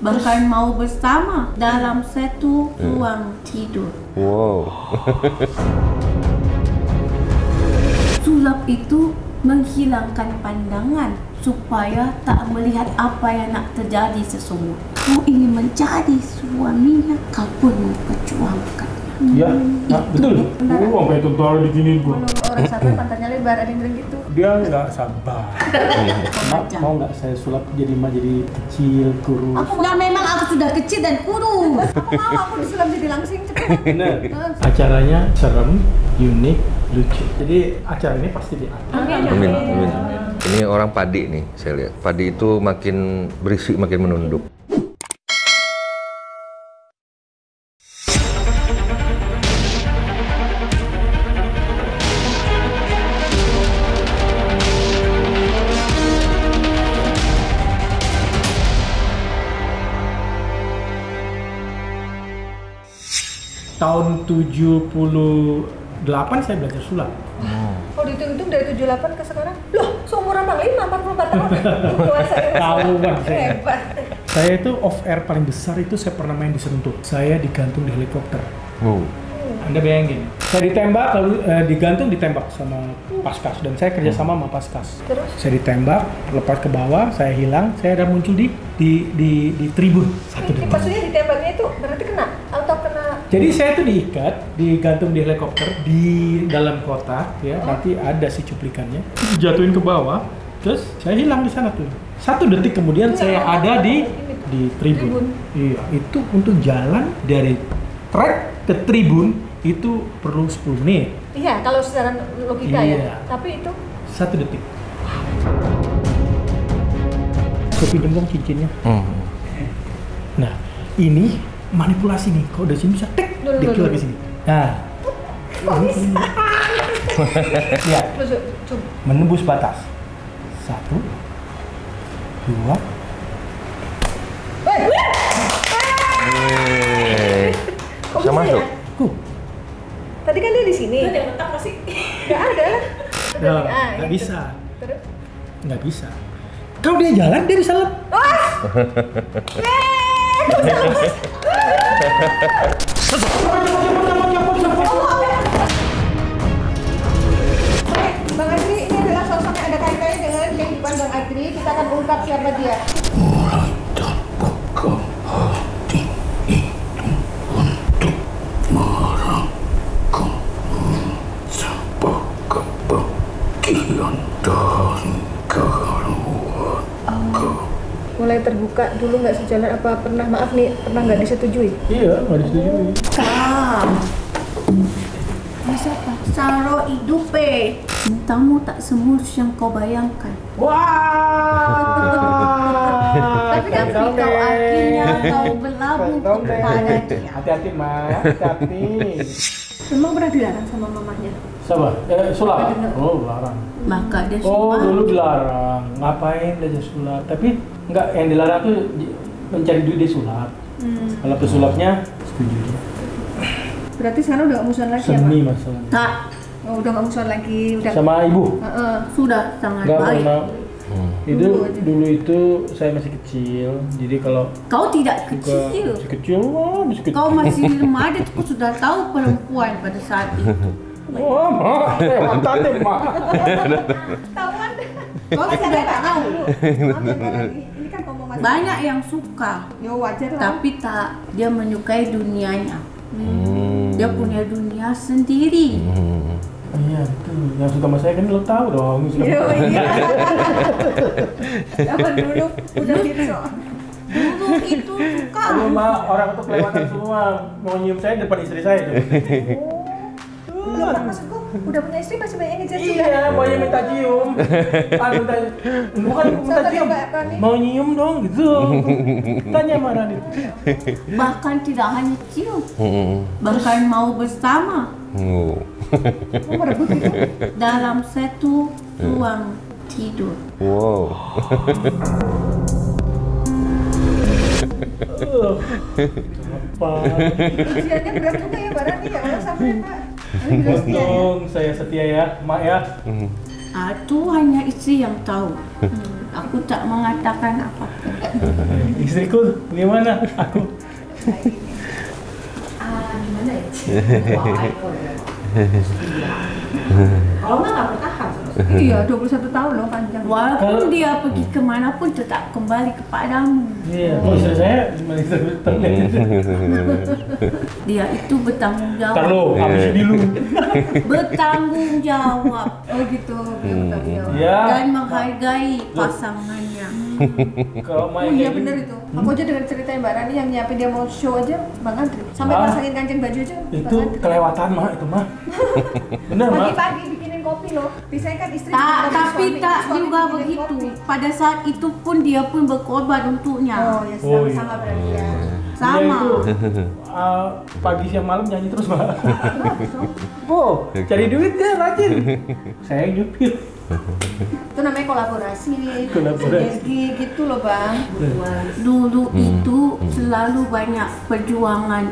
bahkan mau bersama dalam satu ruang tidur. Wow. Sulap itu menghilangkan pandangan supaya tak melihat apa yang nak terjadi sesungguhnya. Kau ingin menjadi suaminya, kau pun memperjuangkan. Iya, nah, betul. Sampai tentara diginiin gua. Orang sabar pantatnya lebar, ada yang bilang gitu. Dia nggak sabar. Mau nggak saya sulap jadi kecil, kurus? Nah, memang aku sudah kecil dan kurus. Aku mau, aku disulap jadi langsing cepet. Bener. Acaranya serem, unik, lucu. Jadi acara ini pasti diangkat. Amin, amin. Ini orang padi nih, saya lihat. Padi itu makin berisik, makin menunduk. Tahun 78 saya belajar sulap. Oh, dihitung-hitung dari 78 ke sekarang? Loh, seumuran Bang Lima, 44 tahun. Tua saya. Tahu Bang saya. Hebat. Saya itu off air paling besar itu saya pernah main di Sentul. Saya digantung di helikopter. Wow. Anda bayangin, saya ditembak lalu digantung ditembak sama Paskas dan saya kerja sama Paskas. Terus? Saya ditembak, lepas ke bawah, saya hilang, saya ada muncul di tribun satu detik. Maksudnya ditembaknya itu berarti kena atau kena? Jadi saya tuh diikat, digantung di helikopter di dalam kotak ya, nanti ada si cuplikannya, jatuhin ke bawah, terus saya hilang di sana tuh. 1 detik kemudian saya ada di tribun. Iya, itu untuk jalan dari trek ke tribun itu perlu 10 menit. Iya, kalau secara logika Iya. ya. Tapi itu 1 detik. Saya pinjam dong cincinnya. Nah, ini manipulasi nih. Kalau dari sini bisa tek, dikit lagi sini. Nah, kok bisa? ya, Coba. menembus batas. 1, 2. Kok Bisa bisa masuk? ya? Tadi kan dia di sini. Ada yang letak masih? Nggak ada. Nggak itu. bisa. Terus? Nggak bisa. Kalau dia jalan, dia bisa lep. Bang Adri, ini adalah sosok yang ada kaitannya dengan kehidupan Bang Adri. Kita akan ungkap siapa dia. Mulai terbuka hati itu untuk merangkum sebuah kebahagiaan dari keluarga. Mulai terbuka dulu nggak sejalan apa pernah maaf nih pernah nggak disetujui? Iya, nggak disetujui. Siapa? Saro Idupe. Cintamu tak semulus yang kau bayangkan. Wah. Tapi kau akhirnya kau berlabuh kepada dia. Hati-hati, Ma. Hati-hati. Memang pernah dilarang sama mamanya? Siapa? Sulap? Oh, larang. Maka dia Oh, sumpah. dulu dilarang. Ngapain belajar sulap? Tapi enggak, yang dilarang tuh mencari duit dia sulap. Kalau pesulapnya setuju dia. Berarti sekarang udah nggak musuhan lagi ya, Pak? Seni masalah. Tak, Oh, udah nggak musuhan lagi, udah. Sama ibu? sudah sangat Enggak baik. pernah. Dulu itu saya masih kecil. Jadi kalau Kau tidak suka kecil. masih kecil, wah, masih kecil. Kau masih remaja, kau sudah tahu perempuan pada saat itu. Oh, Ma. Tante, Ma. Tawan. Kau sudah tahu. Ini kan ngomong masih. Banyak yang suka, Ya wajar lah. tapi tak dia menyukai dunianya. Dia punya dunia sendiri. Iya, betul. Yang suka sama saya kan lo tahu dong. Suka Iya, iya. Zaman dulu udah gitu. Dulu itu suka. Aduh, Ma, orang tuh kelewatan semua. Mau nyium saya depan istri saya. Enggak, maksudku udah punya istri masih banyak yang ngejar juga. Iya, maunya minta cium. Bukan minta cium. Mau nyium dong gitu. Tanya sama Radit. Bahkan tidak hanya cium, bahkan mau bersama Oh. Mau merebut gitu. dalam satu ruang tidur. Wow. Apa? Usianya berat juga ya Mbak Rani ya, kalau sampai Pak. Ini berat setia ya. Saya setia ya, Mak ya. Itu hanya istri yang tahu. Aku tak mengatakan apa-apa. Istriku bagaimana? Aku Gimana ya? Kalau nggak bertahan. Iya, 21 tahun loh panjang. Walaupun dia pergi kemanapun tetap kembali kepadamu. iya, kalau istri saya cuma istri terlihat. Dia itu bertanggung jawab. Ntar lo, habisin dulu. Bertanggung jawab Oh gitu. Bertanggung jawab. Ya. dan menghargai pasangannya. Kalau Oh main iya kayak bener gini, itu. Aku aja dengan ceritanya Mbak Rani yang nyiapin dia mau show aja Bang Andri. Sampai Ah. pasangin kancing baju aja. itu kelewatan mah itu mah. Bener mah. Pagi-pagi bikinin kopi loh. Biasanya kan istri Tak, bikin kopi, tapi suami tak bikinin juga begitu. kopi. Pada saat itu pun dia pun berkorban untuknya. Oh ya Oh, sama-sama iya. berarti ya. Sama. Dia itu pagi siang malam nyanyi terus mah. Oh, cari duit dia rajin. Saya nyupir. Itu namanya kolaborasi, Kolaborasi. sinergi gitu loh Bang. Dulu itu selalu banyak perjuangan.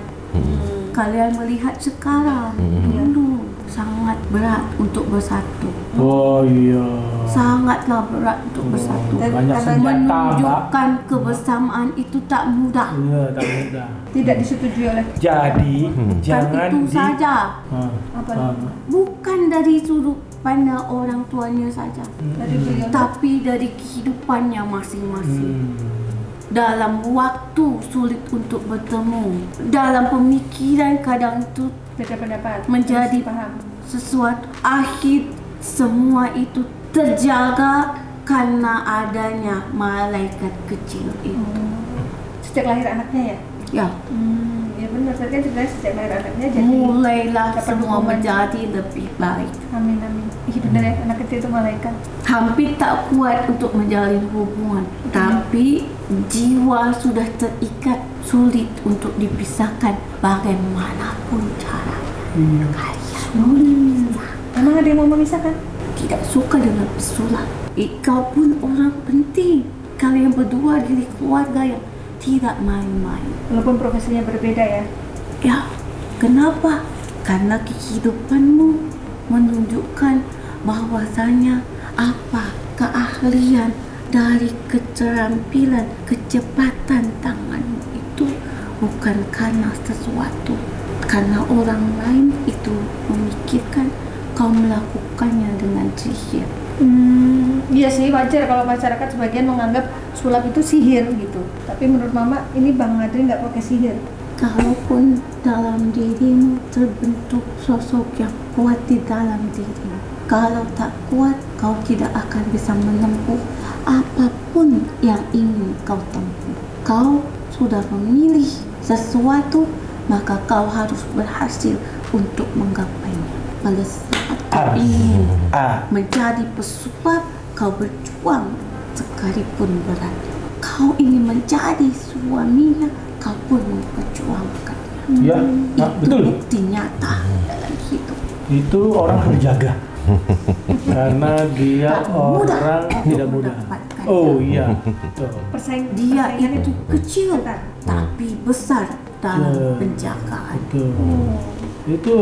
Kalian melihat sekarang, dulu sangat berat untuk bersatu. Oh iya. Sangatlah berat untuk bersatu. Dan Banyak karena senjata, Mbak. Menunjukkan kebersamaan itu tak mudah. Iya, tak mudah. Tidak disetujui oleh Jadi jangan Kan itu saja. Apa? Bukan dari sudut pandang orang tuanya saja, dari beliau. tapi dari kehidupannya masing-masing. Dalam waktu sulit untuk bertemu, dalam pemikiran kadang itu Beda pendapat. menjadi paham. sesuatu akhir semua itu terjaga karena adanya malaikat kecil itu. Sejak lahir anaknya ya? Ya, Ya benar, berarti kan sebenarnya sejak lahir anaknya jadi mulailah dapat semua dukungan. menjadi lebih baik. Amin amin. Iya benar ya, anak kecil itu malaikat. Hampir tak kuat untuk menjalin hubungan, tapi jiwa sudah terikat, sulit untuk dipisahkan bagaimanapun caranya. Kalian Emang ada yang mau memisahkan? tidak suka dengan pesulap. Kau pun orang penting. Kalian berdua diri keluarga yang tidak main-main. Walaupun profesinya berbeda ya. Ya, kenapa? Karena kehidupanmu menunjukkan bahwasanya apa keahlian dari keterampilan, kecepatan tanganmu itu bukan karena sesuatu, karena orang lain itu memikirkan kau melakukannya dengan sihir. Iya sih wajar kalau masyarakat sebagian menganggap sulap itu sihir gitu. Tapi menurut Mama ini Bang Adri nggak pakai sihir. Kalaupun dalam dirimu terbentuk sosok yang kuat di dalam dirimu, kalau tak kuat, kau tidak akan bisa menempuh apapun yang ingin kau tempuh. Kau sudah memilih sesuatu, maka kau harus berhasil untuk menggapainya. Pada saat kau ingin menjadi pesulap, kau berjuang sekalipun berat. Kau ingin menjadi suaminya, kau pun memperjuangkannya. Ya, nah, Itu betul. bukti nyata dalam hidup. Itu orang terjaga. Karena dia Tak mudah orang untuk tidak mudah. mendapatkan. Oh iya. Betul. Dia persaingan itu kecil, ketat. tapi besar dalam Betul. penjagaan. Betul. Itu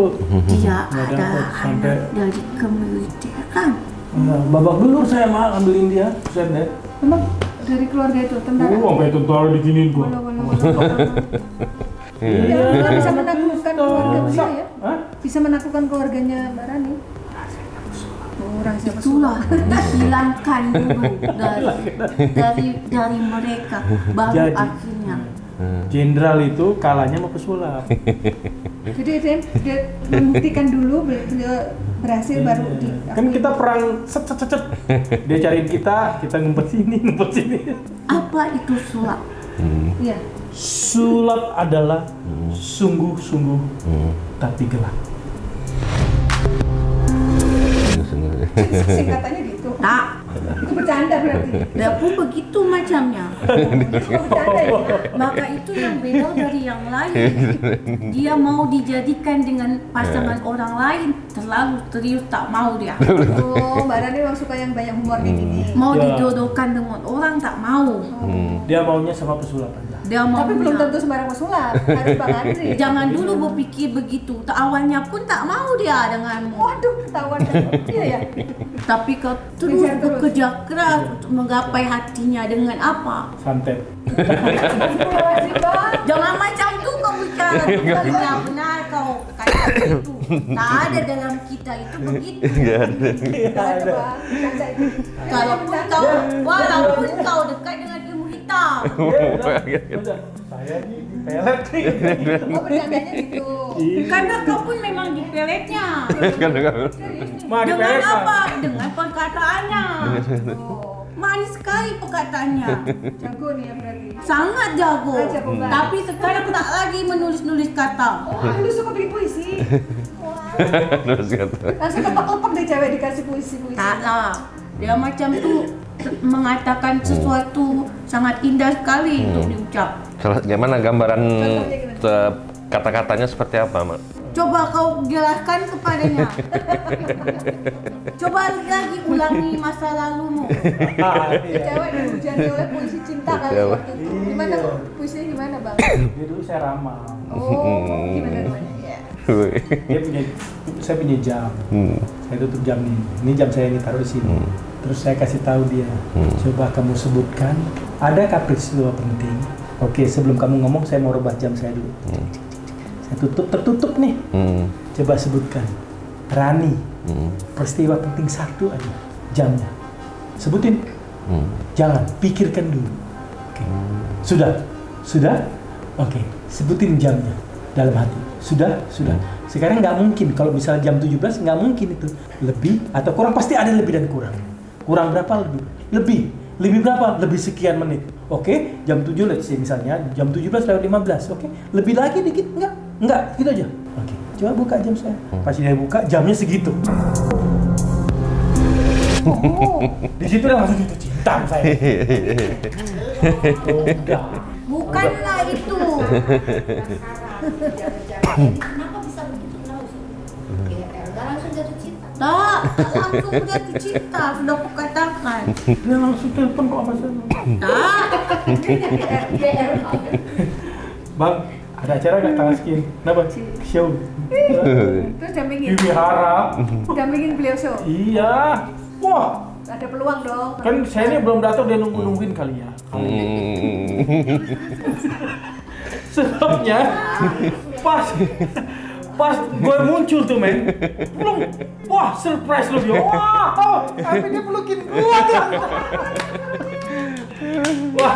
Dia nggak ada dapat sampai anak dari kemiliteran. babak belur saya mah ambilin dia. Set deh. Emang dari keluarga itu tentara. Sampai tentara diginiin gua. Ya, Allah bisa menaklukkan keluarga beliau ya. Hah? Bisa menaklukkan keluarganya Mbak Rani. Oh, rahasia Itulah dihilangkan dulu dari mereka, baru Jadi, akhirnya. Jenderal itu kalahnya mau pesulap. Jadi dia membuktikan dulu beliau berhasil baru di. Kan kita perang set. Dia cariin kita ngumpet sini. Apa itu sulap? Iya. Sulap adalah sungguh-sungguh tapi gelap. Singkatannya gitu. Tak, Itu bercanda berarti. dia pun begitu macamnya. Itu bercanda ya. Maka itu yang beda dari yang lain. Dia mau dijadikan dengan pasangan orang lain, terlalu serius tak mau dia. Oh, Mbak Rani memang suka yang banyak humor kayak gini. Mau Ya. dijodohkan dengan orang tak mau. Dia maunya sama pesulap aja. Dia mau Tapi belum tentu sembarang pesulap, harus Bang Andri. Jangan dulu berpikir begitu. Awalnya pun tak mau dia denganmu. Waduh, ketahuan kan. Iya ya. Tapi kau terus Kejar terus. bekerja keras untuk menggapai hatinya dengan apa? Santet. Astagfirullahaladzim, Bang. Jangan macam tu kau bicara. Benar-benar kau kata itu. Tak ada dalam kita itu begitu. Nggak ada. Nggak ada, Bang. Bercanda itu. Walaupun kau dekat dengan ilmu hitam. Udah, saya di pelet nih. Oh, bercandanya gitu. Karena kau pun memang di peletnya. Mah di Dengan pelet mah. apa? Dengan perkataannya. Oh, Manis sekali perkataannya. jago nih ya berarti. Sangat jago. Jago banget. Tapi sekarang tak lagi menulis-nulis kata. Oh, lu suka bikin puisi? Wah. Terus kata. Langsung kepak-kepak deh cewek dikasih puisi-puisi. Tak lah. Dia macam tu mengatakan sesuatu sangat indah sekali untuk diucap. Gimana gambaran Contohnya gimana? kata-katanya seperti apa, Mak? Coba kau jelaskan kepadanya. Coba lagi ulangi masa lalumu. Cewek dihujani oleh puisi cinta kali Cewek. waktu itu. Gimana puisinya gimana, Bang? Dia dulu saya ramal. Oh, gimana? Ya. Saya punya jam. Saya tutup jam ini. Ini jam saya ini taruh di sini. Terus saya kasih tahu dia. Coba kamu sebutkan. Adakah peristiwa penting? Oke, sebelum kamu ngomong saya mau rubah jam saya dulu. Saya tertutup nih. Coba sebutkan. Rani. Peristiwa penting satu aja. Jamnya. Sebutin. Jangan, pikirkan dulu. Oke. Sudah? Oke, sebutin jamnya dalam hati. Sudah. Sekarang nggak mungkin kalau misalnya jam 17 nggak mungkin itu lebih atau kurang, pasti ada lebih dan kurang. Kurang berapa lebih? Lebih berapa? Lebih sekian menit. Oke, jam 7 let's say misalnya jam 17:15. Oke, lebih lagi dikit enggak, gitu aja. Oke, coba buka jam saya. Pas dia buka jamnya segitu. Oh, di situ langsung jatuh cinta sama saya. Udah. Bukanlah itu. Kenapa bisa begitu? Kenapa sih? Gak langsung jatuh cinta. Tak langsung jatuh cinta. Sudah aku katakan. Dia langsung telepon kok sama saya. Tak. Bang, ada acara nggak tanggal sekian? Kenapa? Show. Terus dampingin. Wihara. Dampingin beliau show. Iya. Wah, Ada peluang dong. kan saya ini belum datang, dia nungguin kali ya. Sebabnya pas gue muncul tuh men, belum, wah surprise lu dia, wah, tapi dia pelukin gua tuh. Wah,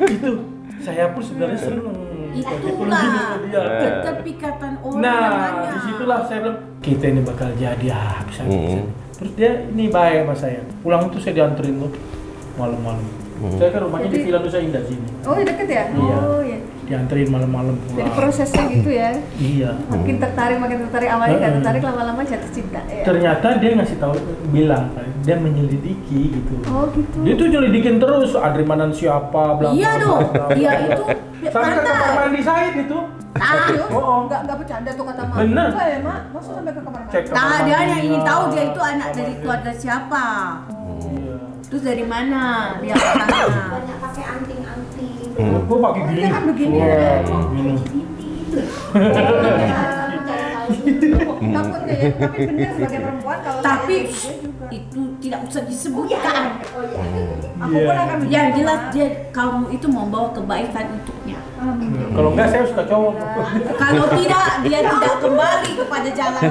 itu saya pun sebenarnya seneng. Itulah dia. keterpikatan orang Nah, namanya. disitulah saya bilang kita ini bakal jadi bisa. Terus dia ini baik sama saya. Pulang tuh saya dianterin tuh malam-malam. Saya kan rumahnya di Jadi- Villa Nusa Indah sini. Oh, deket ya? Iya. Oh, iya. Dianterin malam-malam Jadi pulang. prosesnya gitu ya. Iya. Makin tertarik, awalnya nggak tertarik, lama-lama jatuh cinta. Ya. Ternyata dia ngasih tahu, bilang dia menyelidiki gitu. Oh, gitu. Dia tuh nyelidikin terus Adrimanan siapa, bla bla. Iya bla, dong. bla, bla. Dia itu Sampai ke kamar pandai. mandi Said itu. Serius? Oh. Nggak bercanda tuh kata Mak. Bener. Enggak ya, Mak? Masa sampai ke kamar mandi? Cek. Nah, dia hanya ingin tahu dia itu anak dari keluarga siapa. Iya. Terus dari mana dia asalnya. Banyak pakai anting-anting. Gua pakai gini. Dia kan begini Wah, ya. gini. Takutnya ya, tapi bener sebagai perempuan kalau Tapi saya kayak gitu juga. itu tidak usah disebutkan. Aku pun akan begitu. Yang jelas dia kamu itu membawa kebaikan untuknya. Alhamdulillah. Kalau enggak saya suka cowok. Kalau tidak, dia tidak kembali kepada jalan.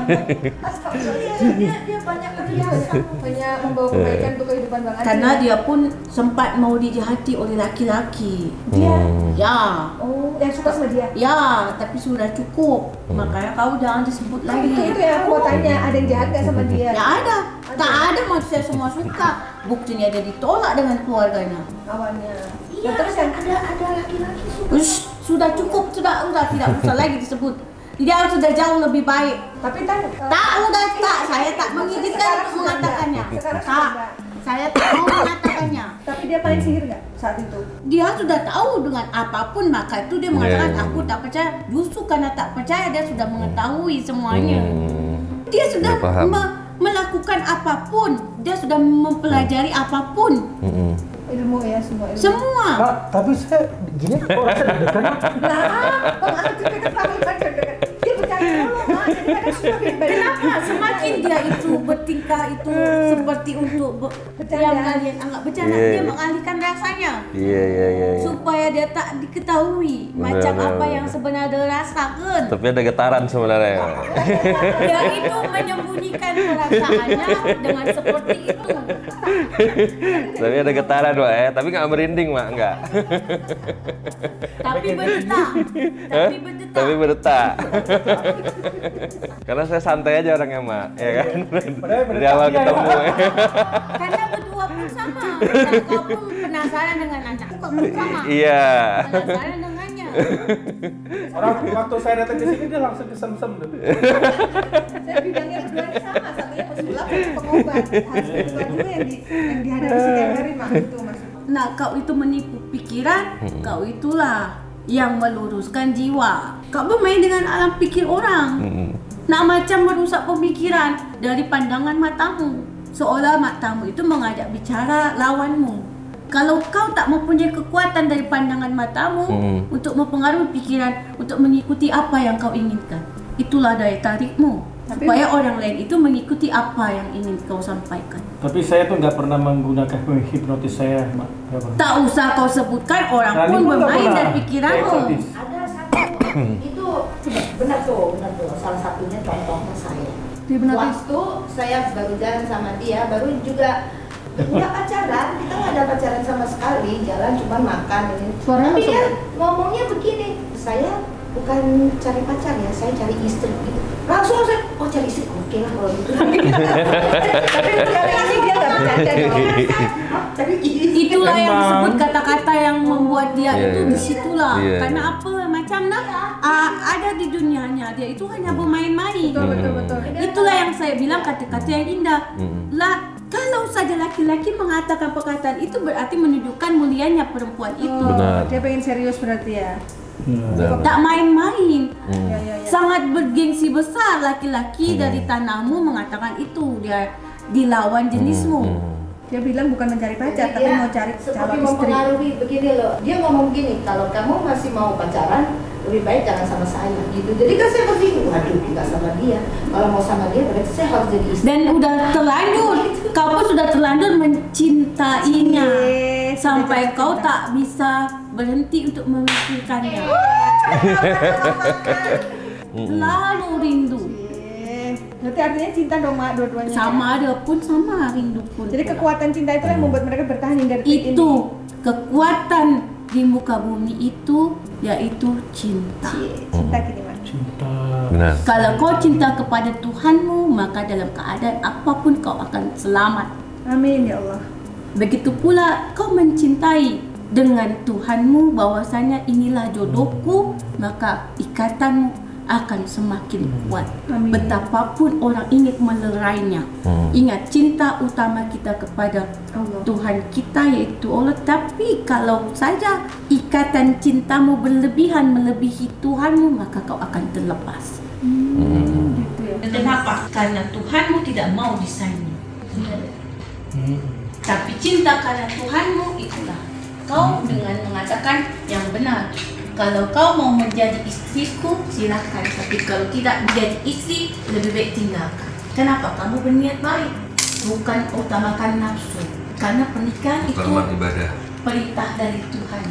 Dia banyak kebiasaan, banyak membawa kebaikan untuk kehidupan Bang Adi. Karena dia pun sempat mau dijahati oleh laki-laki. Dia, Ya, oh, yang suka sama dia. ya, tapi sudah cukup. Makanya kau jangan disebut Nah, lagi. itu yang aku mau tanya, ada yang jahat nggak sama dia? Ya ada, tak ada manusia semua suka. Buktinya dia ditolak dengan keluarganya. Awalnya. Iya, Dan terus yang ada laki-laki suka. Ush, sudah cukup, sudah tidak usah lagi disebut. Dia sudah jauh lebih baik. tapi kan Tak, udah tak. Saya tak mengizinkan Sekarang untuk sudah mengatakannya. enggak. Sekarang sudah Tak, enggak. saya tak mau mengatakannya. tapi dia main sihir nggak saat itu? Dia sudah tahu dengan apapun, maka itu dia mengatakan Yeah. aku tak percaya. Justru karena tak percaya dia sudah mengetahui semuanya. Dia sudah Dia paham. melakukan apapun. Dia sudah mempelajari apapun. Ilmu ya, semua ilmu. Semua. Mak, tapi saya gini kok rasa deg-degan. Nah, Bang Adri dekat kami kan dekat. Dia bercanda dulu, Mak. Jadi kadang semakin banyak. Kenapa? Semakin dia itu bertingkah itu seperti untuk Bercanda. yang kalian anggap bercanda, Iya. dia mengalihkan rasanya. Iya. Supaya dia tak diketahui macam apa yang sebenarnya dia rasakan. Tapi ada getaran sebenarnya. Dia itu menyembunyikan perasaannya dengan seperti itu. Tapi ada getaran, Mak ya. Tapi nggak merinding, Mak, nggak. Tapi berdetak. Tapi berdetak. Tapi berdetak. Karena saya santai aja orangnya, Mak, ya kan. Dari awal ketemu. Karena berdua pun sama. Dan kau pun penasaran dengan anak kau pun sama. Iya. Penasaran dengannya. Orang waktu saya datang ke sini dia langsung kesem-sem tuh. Saya bidangnya berdua ini sama, satunya pesulap, satu pengobat. Harus berdua dulu yang dihadapi setiap hari, Mak. Itu maksudnya. Nah, kau itu menipu pikiran, kau itulah yang meluruskan jiwa. Kau bermain dengan alam pikir orang. Nak macam merusak pemikiran dari pandangan matamu. Seolah matamu itu mengajak bicara lawanmu. Kalau kau tak mempunyai kekuatan dari pandangan matamu untuk mempengaruhi pikiran, untuk mengikuti apa yang kau inginkan, itulah daya tarikmu. Supaya orang lain itu mengikuti apa yang ingin kau sampaikan. Tapi saya tuh nggak pernah menggunakan hipnotis saya, Mak. Nggak pernah. Tak usah kau sebutkan, orang Rani pun pun nggak bermain pernah dari pikiranmu. hipnotis. Ada satu itu benar tuh. Salah satunya contohnya saya. Hipnotis. Waktu saya baru jalan sama dia, baru juga nggak pacaran, kita nggak ada pacaran sama sekali, jalan cuma makan ini. Suaranya Tapi masuk. dia ngomongnya begini, saya bukan cari pacar ya, saya cari istri gitu. Langsung saya, oh cari istri, oke lah kalau gitu. Tapi kali ini dia nggak bercanda dong. Cari istri. Itulah yang Emang. disebut kata-kata yang membuat dia Iya, itu iya. disitulah. Iya. Karena apa? Macam ada di dunianya dia itu hanya bermain-main. Betul. Itulah yang saya bilang kata-kata yang indah. Lah, kalau saja laki-laki mengatakan perkataan itu berarti menunjukkan mulianya perempuan itu. Benar. Dia pengen serius berarti ya. Tak main-main. Ya. Sangat bergengsi besar laki-laki dari tanahmu mengatakan itu. Dia dilawan jenismu. Dia bilang bukan mencari pacar, Jadi tapi dia mau cari seperti calon istri. mempengaruhi begini loh. Dia ngomong gini, kalau kamu masih mau pacaran, lebih baik jangan sama saya gitu. Jadi kan saya berpikir, waduh nggak sama dia. Kalau mau sama dia berarti saya harus jadi istri. Dan udah terlanjur, kau pun sudah terlanjur mencintainya sampai kau tak bisa berhenti untuk memikirkannya. Selalu rindu. Berarti artinya cinta dong, Mak, dua-duanya. Sama dia pun sama rindu pun. Jadi pula. kekuatan cinta itu yang membuat mereka bertahan hingga detik ini. Itu kekuatan di muka bumi itu yaitu cinta. Cinta gini, Mak. Cinta. Benar. Kalau kau cinta kepada Tuhanmu, maka dalam keadaan apapun kau akan selamat. Amin ya Allah. Begitu pula kau mencintai dengan Tuhanmu bahwasanya inilah jodohku, maka ikatanmu akan semakin kuat. Amin. Betapapun orang ingin melerainya. Ingat, cinta utama kita kepada Allah. Tuhan kita yaitu Allah. Tapi kalau saja ikatan cintamu berlebihan melebihi Tuhanmu, maka kau akan terlepas. Gitu ya. Kenapa? Karena Tuhanmu tidak mau disaingi. Tapi cinta karena Tuhanmu itulah kau dengan mengatakan yang benar. Kalau kau mau menjadi istriku, silakan. Tapi kalau tidak menjadi istri, lebih baik tinggalkan. Kenapa? Kamu berniat baik, bukan utamakan nafsu. Karena pernikahan itu Kalimat ibadah perintah dari Tuhan.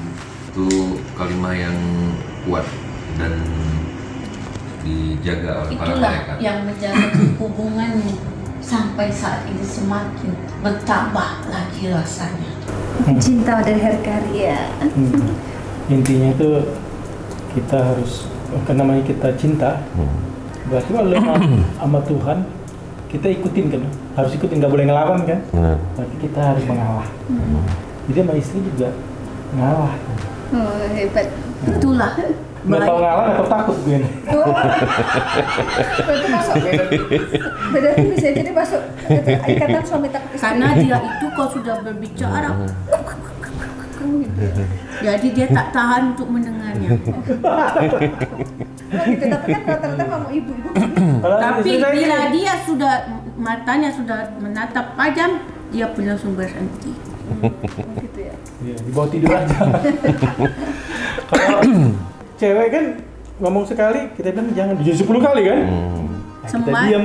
itu kalimat yang kuat dan dijaga oleh para Itulah malaikat. yang menjaga hubunganmu sampai saat ini semakin bertambah lagi rasanya. Cinta dari hari karya. Intinya itu kita harus, karena namanya kita cinta, berarti kalau sama Tuhan kita ikutin kan, harus ikutin, nggak boleh ngelawan kan, Benar. berarti kita harus mengalah. Jadi sama istri juga ngalah. Oh, hebat. Itulah Nggak tahu ngalah atau takut gue nih. Berarti masuk. Berarti bisa jadi masuk ikatan suami takut istri. karena dia itu kau sudah berbicara, jadi dia tak tahan untuk mendengarnya. Oh, gitu. Tapi kan rata-rata ngomong ibu-ibu. Tapi Istri saya bila gini, dia sudah matanya sudah menatap tajam, dia pun langsung berhenti. Gitu ya. Iya, dibawa tidur aja. Kalau cewek kan ngomong sekali, kita bilang jangan 10 kali kan? Nah, kita diam.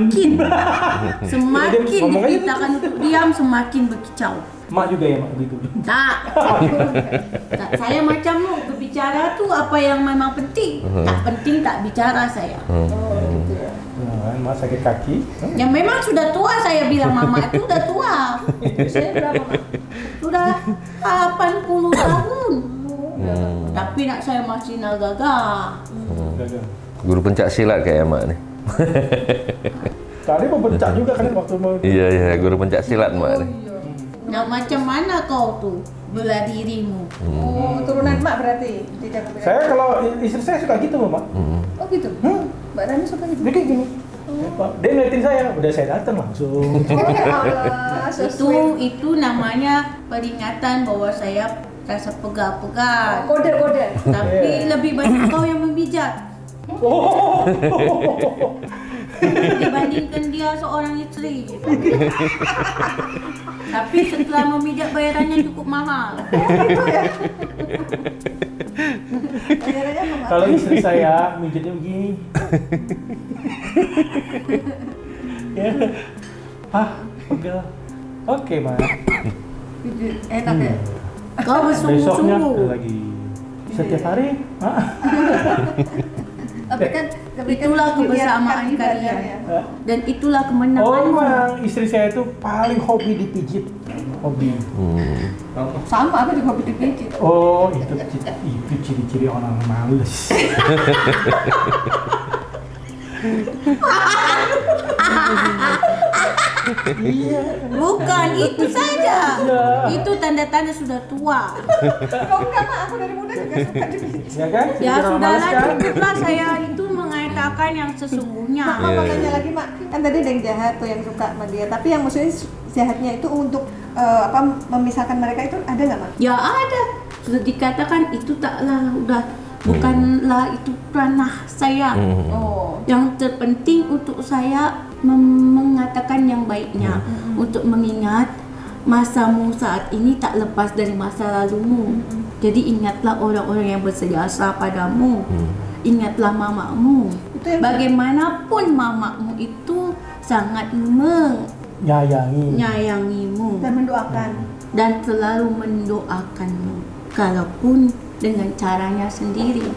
Semakin Ngomong aja diberitakan untuk diam, semakin berkicau. Mak juga ya mak begitu. Tak. Tak, saya macam lu berbicara tuh apa yang memang penting. Tak penting tak bicara saya. Nah, mak sakit kaki. Yang memang sudah tua, saya bilang mama itu udah tua. Saya berapa, Mak? Sudah 80 tahun. Tapi nak saya masih nak gagah. Gagal. Guru pencak silat kayak mak nih. Tadi mau pencak juga kan waktu mau. Iya, guru pencak silat mak nih. Nah, macam mana kau tuh bela dirimu? Oh, turunan mak berarti tidak. Saya kalau istri saya suka gitu loh mak. Oh gitu. Mbak Rani suka gitu. Dia kayak gini. Dia ngeliatin saya, udah saya datang langsung. Oh ya Allah, so sweet. Itu namanya peringatan bahwa saya rasa pegal-pegal. Kode-kode. Tapi lebih banyak kau yang memijat Oh. dibandingkan dia seorang istri. Tapi setelah memijat bayarannya cukup mahal. Bayarannya apa, Mak? Kalau istri saya mijitnya begini. Ya. Pegel. Oke, Mak. Enak ya. Kau Besoknya bersungguh-sungguh. lagi. Setiap hari, Mak. Tapi kan Itulah kebersamaan kalian. Dan itulah kemenangan. Oh, memang istri saya itu paling hobi dipijit. Hobi. sama aku juga hobi dipijit. Oh, itu ciri-ciri orang males. Iya. Bukan itu saja. Itu tanda-tanda sudah tua. Oh enggak, Mak, aku dari muda juga suka dipijit. Ya kan? Ya Ciri orang sudahlah, males kan? cukuplah saya itu mengatakan yang sesungguhnya. Mak, mau tanya lagi, Mak. Kan tadi ada yang jahat tuh yang suka sama dia, tapi yang maksudnya jahatnya itu untuk memisahkan mereka itu ada nggak, Mak? Ya ada. Sudah dikatakan itu taklah udah bukanlah itu ranah saya. Oh. Yang terpenting untuk saya mengatakan yang baiknya, untuk mengingat masamu saat ini tak lepas dari masa lalumu. Jadi ingatlah orang-orang yang berjasa padamu. Ingatlah mamamu. Itu yang Bagaimanapun mamamu itu sangat Nyayangi. menyayangimu dan mendoakan. dan selalu mendoakanmu, kalaupun dengan caranya sendiri,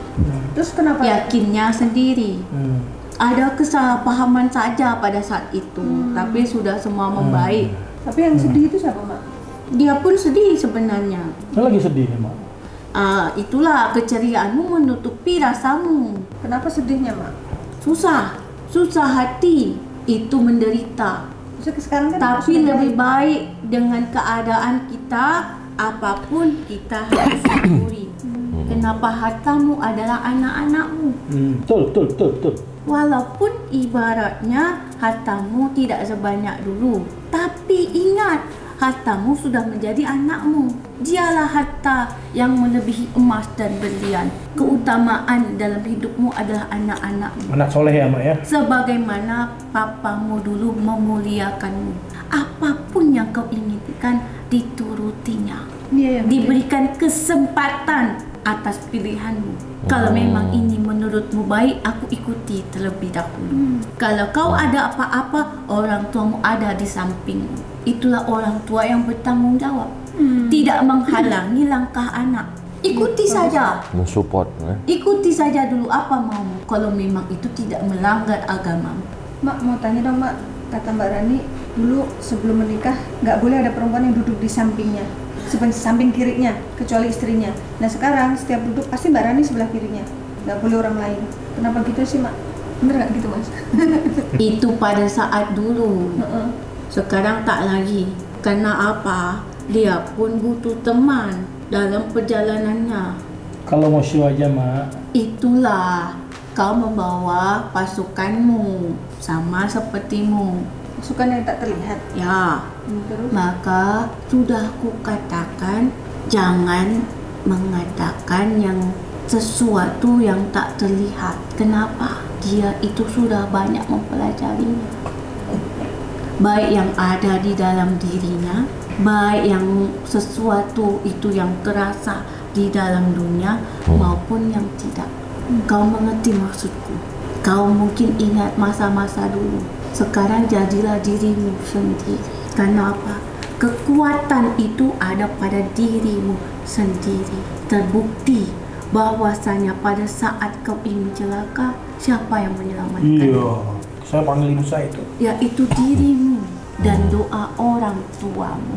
Terus kenapa? yakinnya sendiri. Ada kesalahpahaman saja pada saat itu, tapi sudah semua membaik. Tapi yang sedih itu siapa, Mak? Dia pun sedih sebenarnya. Saya lagi sedih nih, Mak. Itulah keceriaanmu menutupi rasamu. Kenapa sedihnya, Mak? Susah hati itu menderita. Maksudnya sekarang kan Tapi sudah lebih baik. baik dengan keadaan kita, apapun kita harus syukuri. Kenapa hartamu adalah anak-anakmu. Betul. Walaupun ibaratnya hartamu tidak sebanyak dulu, tapi ingat, hartamu sudah menjadi anakmu. Dialah harta yang melebihi emas dan berlian. Keutamaan dalam hidupmu adalah anak-anakmu. Anak soleh ya, Mak ya. Sebagaimana papamu dulu memuliakanmu. Apapun yang kau inginkan diturutinya. Iya, Diberikan kesempatan atas pilihanmu. Kalau memang ini menurutmu baik, aku ikuti terlebih dahulu. Kalau kau ada apa-apa, orang tuamu ada di sampingmu. Itulah orang tua yang bertanggung jawab. Tidak menghalangi langkah anak. Ikuti saja. Mensupport. Ikuti saja dulu apa maumu. Kalau memang itu tidak melanggar agamamu. Mak, mau tanya dong, Mak. Kata Mbak Rani, dulu sebelum menikah nggak boleh ada perempuan yang duduk di sampingnya, samping kirinya, kecuali istrinya. Nah sekarang setiap duduk pasti Mbak Rani sebelah kirinya, nggak boleh orang lain. Kenapa gitu sih, Mak? Bener nggak gitu, Mas? Itu pada saat dulu. Sekarang tak lagi. Karena apa? Dia pun butuh teman dalam perjalanannya. Kalau mau show aja, Mak. Itulah kau membawa pasukanmu sama sepertimu. Pasukan yang tak terlihat. Ya, Terus? maka sudah kukatakan jangan mengatakan yang sesuatu yang tak terlihat. Kenapa? Dia itu sudah banyak mempelajarinya. Baik yang ada di dalam dirinya baik yang sesuatu itu yang terasa di dalam dunia maupun yang tidak. Kau mengerti maksudku? Kau mungkin ingat masa-masa dulu. Sekarang jadilah dirimu sendiri. Karena apa? Kekuatan itu ada pada dirimu sendiri. Terbukti bahwasanya pada saat kau ingin celaka, siapa yang menyelamatkan? Iya, saya panggil ibu saya itu. Yaitu dirimu dan doa orang tuamu.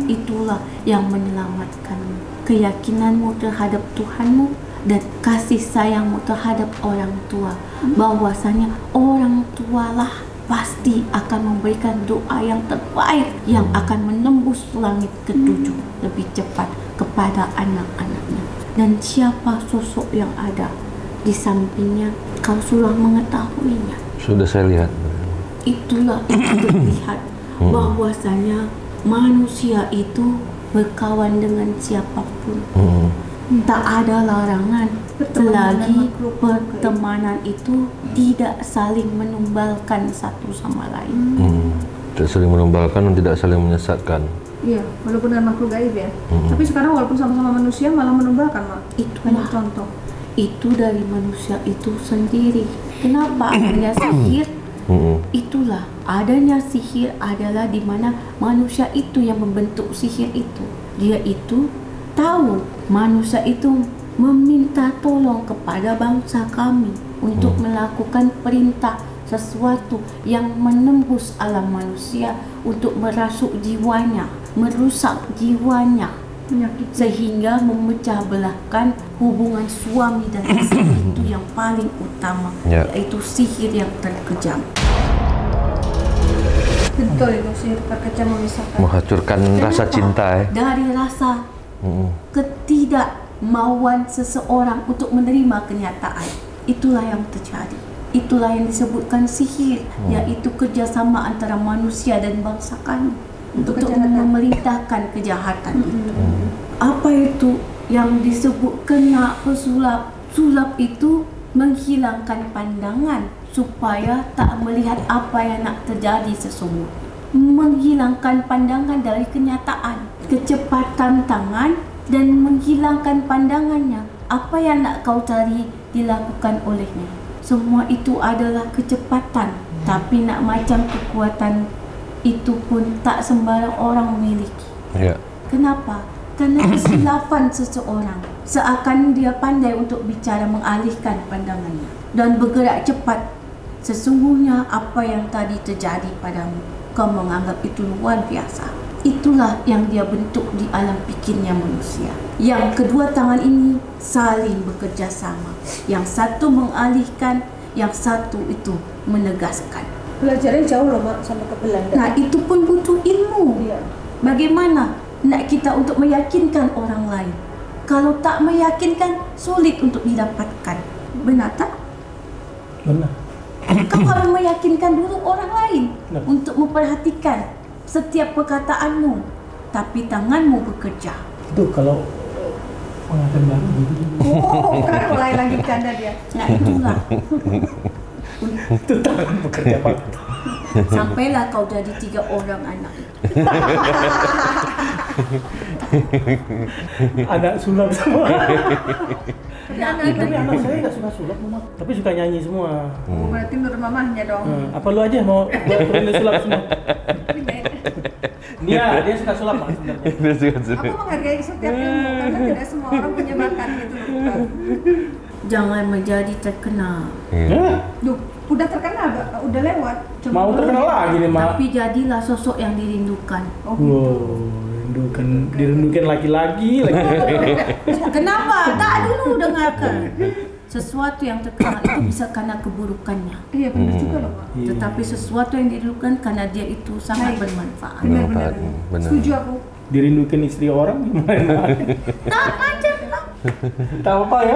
Itulah yang menyelamatkanmu. Keyakinanmu terhadap Tuhanmu dan kasih sayangmu terhadap orang tua. Bahwasanya orang tualah pasti akan memberikan doa yang terbaik yang akan menembus langit ketujuh lebih cepat kepada anak-anaknya. Dan siapa sosok yang ada di sampingnya, kau sudah mengetahuinya. Sudah saya lihat. Itulah itu terlihat bahwasanya manusia itu berkawan dengan siapapun. Tak ada larangan selagi pertemanan itu tidak saling menumbalkan satu sama lain. Tidak saling menumbalkan dan tidak saling menyesatkan. Iya, walaupun dengan makhluk gaib ya. Tapi sekarang walaupun sama-sama manusia malah menumbalkan, Mak. Banyak contoh. Itu dari manusia itu sendiri. Kenapa adanya sihir? Itulah adanya sihir adalah di mana manusia itu yang membentuk sihir itu. Dia itu tahu manusia itu meminta tolong kepada bangsa kami untuk melakukan perintah sesuatu yang menembus alam manusia untuk merasuk jiwanya, merusak jiwanya, sehingga memecah belahkan hubungan suami dan istri. Itu yang paling utama, yaitu sihir yang terkejam. Betul itu, sihir terkejam memisahkan. Menghancurkan rasa cinta. Dari rasa ketidakmauan seseorang untuk menerima kenyataan. Itulah yang terjadi. Itulah yang disebutkan sihir, yaitu kerjasama antara manusia dan bangsa kami untuk memerintahkan kejahatan itu. Apa itu yang disebut kena pesulap? Sulap itu menghilangkan pandangan supaya tak melihat apa yang nak terjadi sesungguhnya. Menghilangkan pandangan dari kenyataan, kecepatan tangan dan menghilangkan pandangannya. Apa yang nak kau cari dilakukan olehnya. Semua itu adalah kecepatan, tapi nak macam kekuatan itu pun tak sembarang orang memiliki. Kenapa? Karena kesilapan seseorang. Seakan dia pandai untuk bicara mengalihkan pandangannya dan bergerak cepat. Sesungguhnya apa yang tadi terjadi padamu, kau menganggap itu luar biasa. Itulah yang dia bentuk di alam pikirnya manusia. Yang kedua tangan ini saling bekerja sama. Yang satu mengalihkan, yang satu itu menegaskan. Belajarnya jauh loh, Mak, sama ke Belanda. Nah, itu pun butuh ilmu. Bagaimana nak kita untuk meyakinkan orang lain? Kalau tak meyakinkan, sulit untuk didapatkan. Benar tak? Benar. Kau harus meyakinkan dulu orang lain untuk memperhatikan setiap perkataanmu, tapi tanganmu bekerja. Itu kalau pengantin baru gitu. Kan mulai lagi canda dia. Nah, itulah. Itu tangan bekerja Pak. Sampailah kau jadi 3 orang anak. Anak sulap semua. Nah, Tapi anak saya nggak suka sulap, Mama. Tapi suka nyanyi semua. Berarti menurut mamahnya dong. Apa lu aja mau buat turun sulap semua? Dia suka sulap, Mas, sebenarnya. Aku menghargai setiap ilmu karena tidak semua orang punya bakat gitu loh. jangan menjadi terkenal. Duh, udah terkenal, udah lewat. Mau terkenal lagi nih, Mak. Tapi jadilah sosok yang dirindukan. Oh, gitu. Dirindukan lagi-lagi. Kenapa? Tak dulu dengarkan. Sesuatu yang terkenal itu bisa karena keburukannya. Iya, benar juga loh, Mak. Tetapi sesuatu yang dirindukan karena dia itu sangat bermanfaat. Benar. Setuju aku. Dirindukan istri orang gimana? Tak macam lah. Tak apa ya?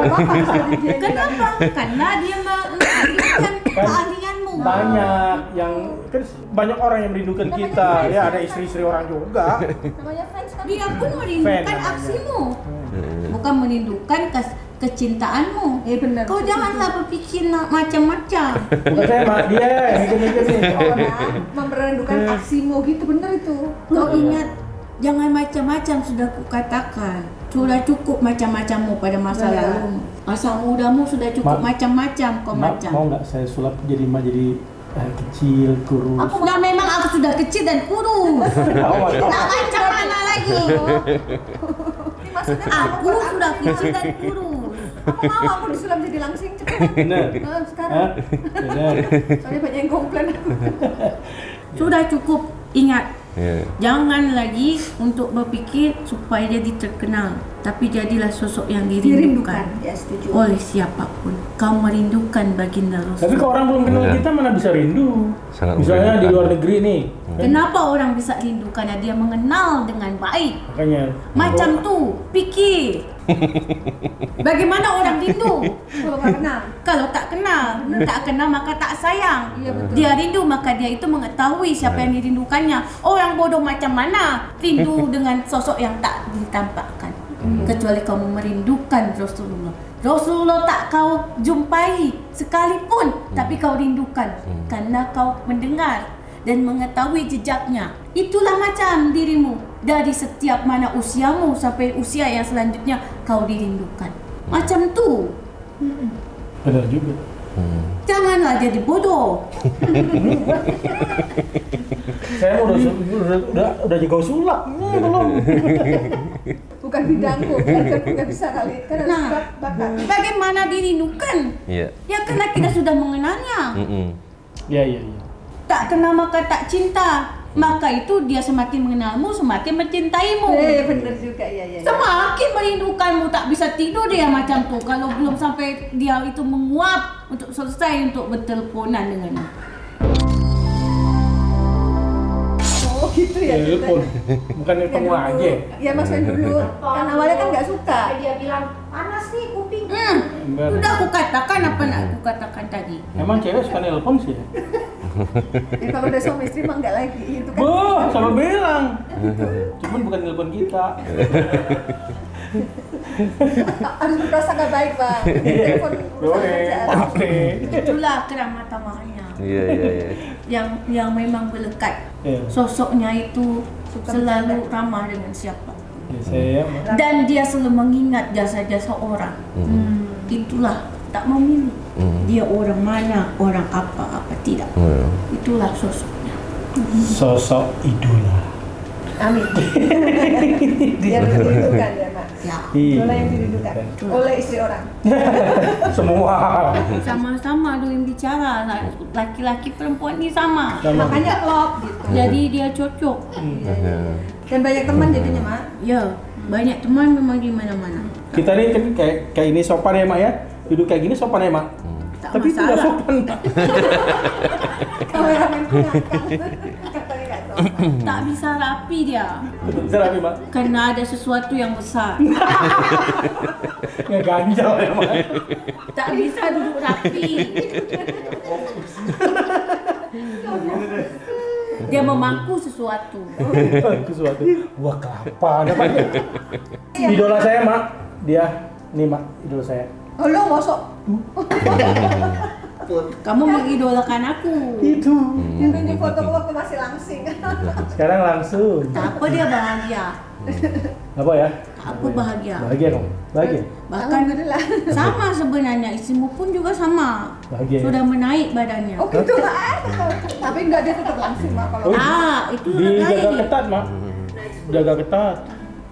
Kenapa? Karena dia mengalihkan keahlianmu. Banyak yang kan banyak orang yang merindukan kita. Ya ada istri-istri orang juga. Namanya fans kan. Dia pun merindukan aksimu. Bukan merindukan kecintaanmu. Benar. Kau janganlah berpikir macam-macam. Bukan saya, Mak. Dia yang mikir-mikir nih. Orang memerindukan aksimu gitu, benar itu. Kau ingat Jangan macam-macam sudah kukatakan. Sudah cukup macam-macammu pada masa lalu. Masa mudamu sudah cukup macam-macam kau macam. Mau nggak saya sulap jadi kecil, kurus? Nah, memang aku sudah kecil dan kurus. Nak macam mana lagi? Maksudnya Aku sudah kecil dan kurus. aku mau aku disulap jadi langsing cepat. Bener. Sekarang. Bener. Soalnya banyak yang komplain aku. Sudah cukup, ingat. Ya. Jangan lagi untuk berpikir supaya jadi terkenal, tapi jadilah sosok yang dirindukan Ya, setuju. oleh siapapun. Kau merindukan baginda Tapi Rasul. kalau orang belum kenal kita mana bisa rindu? Sangat Misalnya di merindukan. luar negeri nih. Kenapa orang bisa rindu? Karena dia mengenal dengan baik. Makanya. Macam tu, pikir. Bagaimana orang rindu? Kalau nggak kenal. Kalau tak kenal maka tak sayang. Iya, betul. Dia rindu maka dia itu mengetahui siapa yang dirindukannya. Orang bodoh macam mana rindu dengan sosok yang tak ditampakkan. Kecuali kamu merindukan Rasulullah. Rasulullah tak kau jumpai sekalipun, tapi kau rindukan karena kau mendengar dan mengetahui jejaknya. Itulah macam dirimu. Dari setiap mana usiamu sampai usia yang selanjutnya kau dirindukan. Macam tu. Benar juga. Janganlah jadi bodoh. Saya udah jago sulap. Belum. Bukan bidangku, nggak bisa kali. Kan harus Nah, bakat. bagaimana dirindukan? Iya. Ya karena kita sudah mengenalnya. Iya. Tak kenal maka tak cinta. Maka itu dia semakin mengenalmu, semakin mencintaimu. Bener juga, ya. Semakin merindukanmu, tak bisa tidur dia macam tu. Kalau belum sampai dia itu menguap untuk selesai untuk berteleponan denganmu. Oh gitu ya. Telepon. Bukan Ya, telepon dulu. aja. Ya maksudnya dulu. Kan awalnya kan nggak suka. Dia bilang panas nih kuping. Sudah aku katakan apa nak aku katakan tadi. Emang cewek suka nelpon sih ya? Ya, kalau udah suami istri mah nggak lagi. Itu kan. Wah, sama bilang. Cuman bukan nelpon kita. Harus berprasangka baik, Bang. Telepon urusan kerjaan. Oke. Itulah kerama tamahnya. Iya. Yang memang melekat. Iya. Sosoknya itu Suka selalu ramah dengan siapa. Ya, saya Dan dia selalu mengingat jasa-jasa orang. Itulah tak memilih. Dia orang mana, orang apa tidak. Itulah sosoknya. sosok idola. Amin. Dia dirindukan ya, Mak. Ya, Idola yang dirindukan oleh istri orang. Semua. sama-sama doing bicara. Laki-laki perempuan ini sama. Makanya klop gitu. Jadi dia cocok. Dan banyak teman jadinya, Mak. Ya, banyak teman memang di mana-mana. Kita nih kan kayak ini sopan ya, Mak ya. Duduk kayak gini sopan ya, Mak. Tak Tapi itu nggak masalah. sopan, Mak. Kameramen pengangkang. Katanya nggak tahu. Tak bisa rapi dia. Bisa rapi, Mak. Karena ada sesuatu yang besar. Ngeganjal ya, Mak. Tak bisa duduk rapi. Dia memangku sesuatu. Sesuatu. Wah, kelapa namanya. Idola saya, Mak. Dia nih, Mak, idola saya. Oh, lo mosok. Kamu mengidolakan aku. Itu. Yang tunjuk foto waktu masih langsing. Sekarang langsung. Tak apa dia bahagia. Apa ya? Tak apa bahagia. Bahagia dong. Bahagia. Bahkan Alhamdulillah. sama sebenarnya istrimu pun juga sama. Bahagia. Sudah menaik badannya. Oh gitu, Mak. Tapi enggak, dia tetap langsing, Mak. Kalau Itu Dijaga naik. ketat, Mak. Jaga ketat.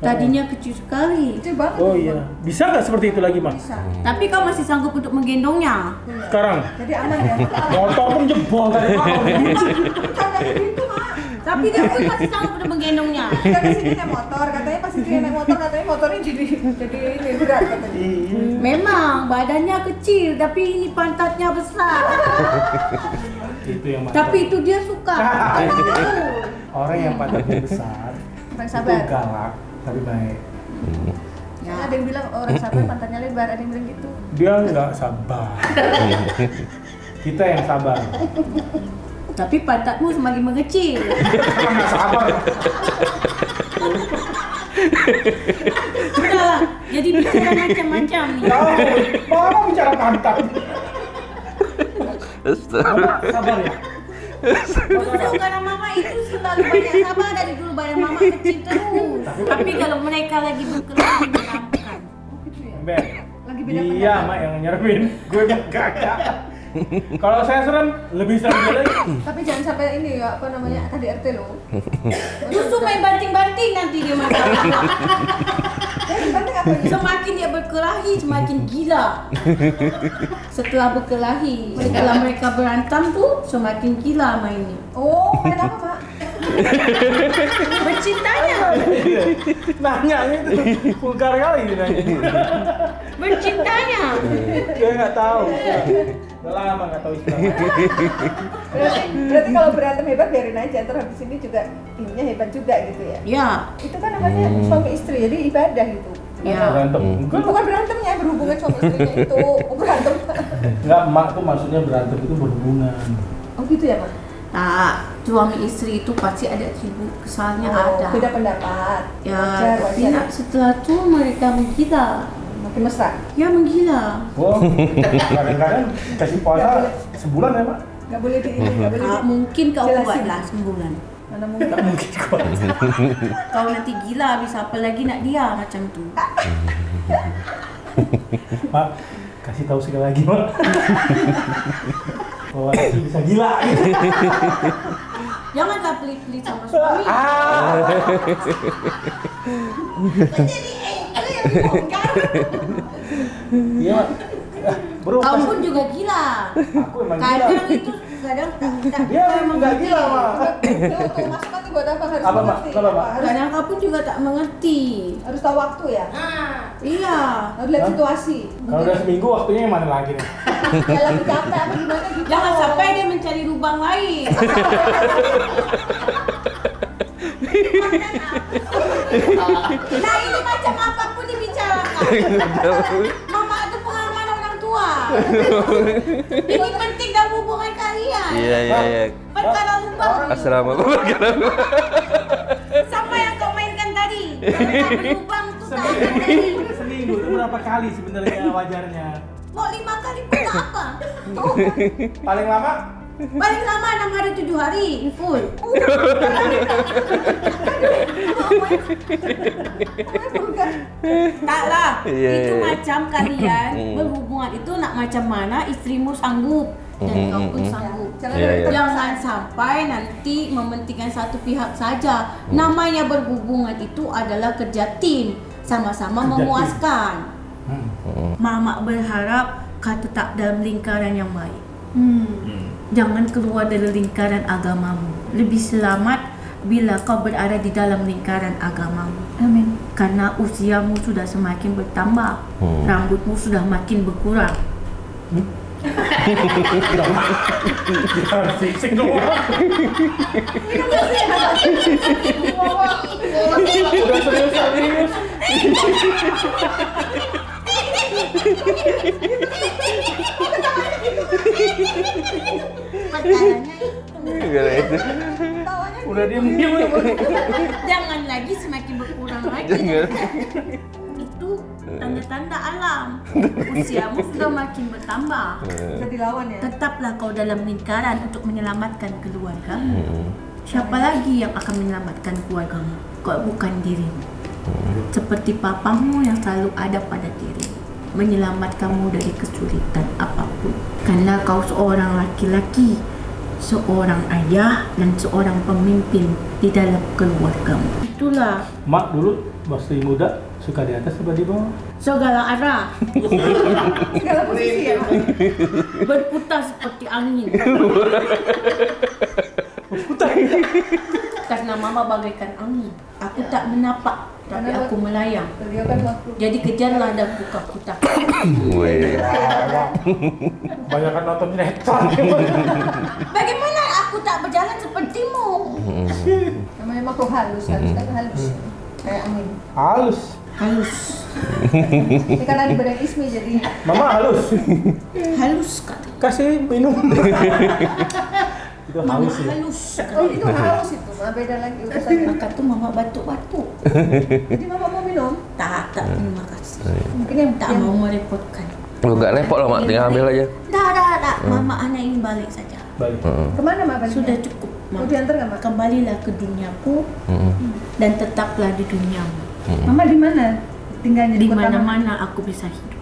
Tadinya kecil sekali. kecil banget. Oh iya. Bisa nggak seperti itu lagi, Mak? Bisa. Tapi kau masih sanggup untuk menggendongnya. Sekarang Jadi aman ya. motor pun jebol tadi. Karena begitu, Mak. Tapi dia pun masih sanggup untuk menggendongnya. Kita di sini naik motor, katanya pas dia naik motor, katanya motornya jadi ini berat katanya. Memang badannya kecil, tapi ini pantatnya besar. Itu yang mantap. Tapi itu dia suka. Orang yang pantatnya besar Orang itu sabar. galak tapi baik. Ya. Ada yang bilang orang sabar pantatnya lebar, ada yang bilang gitu. Dia nggak sabar. Kita yang sabar. Tapi pantatmu semakin mengecil. Kita nggak sabar. Sudahlah, jadi bicara macam-macam nih. Mau bicara pantat. Bapak sabar ya. Justru karena mama itu selalu banyak sabar dari dulu, banyak mama kecil terus. Tapi kalau mereka lagi berkelahi menyenangkan. Ben, Lagi beda dia pendapat. mak yang nyermin, gue mah kagak. Kalau saya serem lebih serem dia lagi. Tapi jangan sampai ini ya, apa namanya, KDRT loh. Justru main banting-banting nanti dia masalah. Penting apa ini? Semakin dia berkelahi, semakin gila. Setelah berkelahi, setelah mereka berantem tuh, semakin gila mainnya. Oh, main apa, Mak? Bercintanya, Nanya itu vulgar kali dia nanya. bercintanya. Dia nggak tahu. Udah lama nggak tahu istilah. Berarti kalau berantem hebat biarin aja, ntar habis ini juga ininya hebat juga gitu ya. Ya, Itu kan namanya suami istri, jadi ibadah gitu. ya. Berantem. Enggak, Bukan berantemnya, berhubungan suami istrinya itu. Berantem. enggak, mak tuh maksudnya berantem itu berhubungan. Oh gitu ya, Mak? Nah, suami istri itu pasti ada tribut kesalnya ada. Beda pendapat. Ya, Wajar, tapi wajar. nak setelah itu mereka menggila. Makin mesra. Ya menggila. Oh, kadang-kadang kasih puasa sebulan ya, Pak? Nggak boleh di ini, nggak boleh di... Mungkin kau Jelasin. buatlah sebulan. Mana mungkin. Nggak mungkin kok. Kau nanti gila, bisa apa lagi nak dia macam tu. Mak, kasih tahu sekali lagi, Mak. Bahwa nanti bisa gila gitu. Janganlah pelit-pelit sama suami. Iya, Mak. Bro, Kau pun juga gila. aku emang Kadang gila. itu kadang tak Dia emang nggak gila, Mak. Tuh, masukan nih buat apa? Harus Apa, Mak? mengerti. Apa, Mak? kadang kau pun juga tak mengerti. Harus tahu waktu ya. Iya. Harus lihat situasi. Kalau udah seminggu waktunya yang mana lagi nih? Ya lagi capek apa gimana gitu. Jangan sampai dia mencari lubang lain. Nah ini macam apapun dibicarakan. Mama itu pengalaman orang tua. Ini penting dalam hubungan kalian. Iya. Perkara lubang Asrama perkara. sama yang kau mainkan tadi. Kalau tak berlubang tuh tak ada lagi. Seminggu itu berapa kali sebenarnya wajarnya? Mau 5 kali pun tak apa. Paling lama? Paling lama 6 hari 7 hari full. Taklah. Iya, Itu iya. macam kalian berhubungan itu nak macam mana istrimu sanggup dan kau pun sanggup. Jangan Iya, iya. Jangan sampai nanti mementingkan satu pihak saja. Namanya berhubungan itu adalah kerja tim, sama-sama Kerja tim. memuaskan. Hmm. Mama berharap kau tetap dalam lingkaran yang baik. Hmm. Jangan keluar dari lingkaran agamamu. Lebih selamat bila kau berada di dalam lingkaran agamamu. Amin. Karena usiamu sudah semakin bertambah, rambutmu sudah makin berkurang. Jangan fisik dong. Udah serius-serius. Perkaranya itu. Gara itu. Udah diem-diem. Jangan lagi semakin berkurang lagi. Jangan. Itu tanda-tanda alam. Usiamu sudah makin bertambah. Bisa dilawan ya. Tetaplah kau dalam lingkaran untuk menyelamatkan keluargamu. Siapa lagi yang akan menyelamatkan keluargamu? Kau bukan dirimu. Seperti papamu yang selalu ada pada dirimu, menyelamatkanmu dari kesulitan apapun. Karena kau seorang laki-laki, seorang ayah dan seorang pemimpin di dalam keluargamu. Itulah Mak dulu masih muda suka di atas apa di bawah? segala arah Segala posisi ya. berputar seperti angin. Karena mama bagaikan angin. Aku tak menapak, tapi aku melayang. Beliau kan waktu Jadi kejarlah dan buka kutak. Weh. Banyak kan nonton sinetron. Bagaimana aku tak berjalan sepertimu? namanya makhluk halus, halus kan halus. Kayak angin. Halus. Halus, Ini karena di badan Ismi jadi Mama halus. halus sekali. Kasih minum. Itu Mama halus ya. halus oh sekali. itu halus itu, mah beda lagi urusannya. Maka tuh mama batuk-batuk. Jadi mama mau minum, Tak, terima kasih. mungkin yang Tak mau merepotkan. Lu nggak repot loh mak, tinggal ambil aja. Tak. Mama hanya ingin balik saja. Balik. Kemana Mak baliknya? Sudah cukup. Mau diantar nggak Mak? Kembalilah ke duniaku dan tetaplah di duniamu. Mama di mana? Tinggalnya Di kota mana-mana aku bisa hidup.